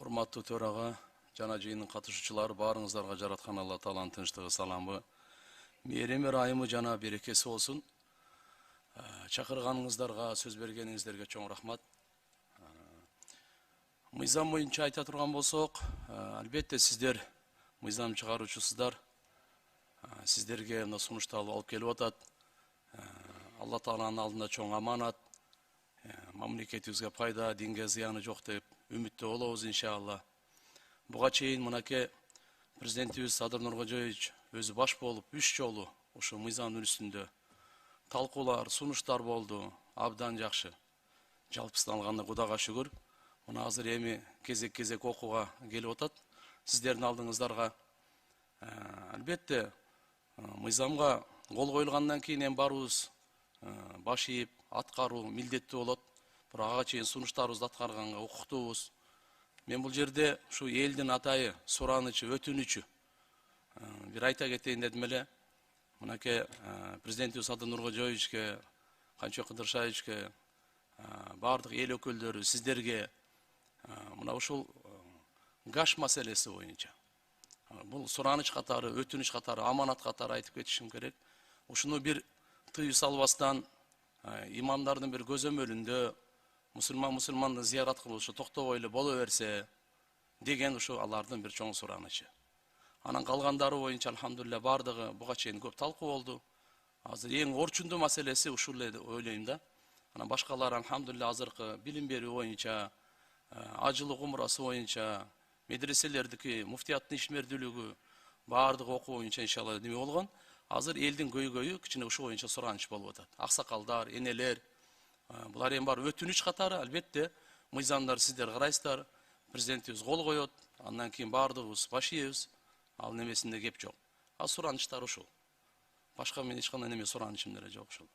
Урматтуу төрага, жана жыйындын катышуучулары, баарыңыздарга жараткан Алла Тааланын тынчтыгы, саламы, мээрими, ырайымы жана берекеси болсун. Чакырганыңыздарга, сөз бергениңиздерге чоң рахмат. Мыйзам боюнча айта турган болсок, албетте сиздер мыйзам чыгаруучусуздар. Сиздерге мына сунушту алып келип атат. Алла Тааланын алдында чоң аманат. Мамлекетибизге пайда, динге зыяны жок деп үмүттүү болобуз иншалла. Буга чейин мынакей президентибиз Садыр Нуркожоевич өзү баш болуп 3 жолу ушу мыйзамдын үстүндө талкуулар, сунуштар болду. Абдан жакшы. Жалпысынан алганда Кудайга шүгүр. Мына азыр эми кезек окууга келип атат. Сиздердин алдыңыздарга албетте мыйзамга кол коюлгандан кийин эми баарыбыз баш ийип аткаруу милдеттүү болот. Бирок ага чейин сунуштарыбызды аткарганга укуктуубуз. Мен бул жерде ушу элдин атайы, суранычы, өтүнүчү бир айта кетейин дедим эле. Мынакей президентибиз Садыр Нуркожоевичке, Канчыбек Кыдыршаевичке, бардык эл өкүлдөрү, сиздерге мына ушул гаш маселеси боюнча бул сураныч катары, өтүнүч катары, аманат катары айтып кетишим керек. Ушуну бир тыюу салбастан имамдардын бир көзөмөлүндө мусулманды зыярат кылушу токтобой эле боло берсе деген ушу алардын бир чоң суранычы. Анан калгандары боюнча алхамдулилля бардыгы буга чейин көп талкуу болду. Азыр эң орчундуу маселеси ушул эле деп ойлойм да. Анан башкалар алхамдулилля азыркы билим берүү боюнча, ажылык умурасы боюнча, медреселердики, муфтияттын ишмердүүлүгү бардык окуу боюнча иншалла неме болгон. Азыр элдин көйгөйү кичине ушу боюнча сураныч болуп атат. Аксакалдар, энелер, булар эми бар өтүнүч катары, албетте мыйзамдар сиздер карайсыздар, президентибиз кол коет, андан кийин бардыгыбыз баш ийебиз. Ал немесинде кеп жок. Суранычтар ушул. Башка мен эч кандай неме суранычым деле жок ушул.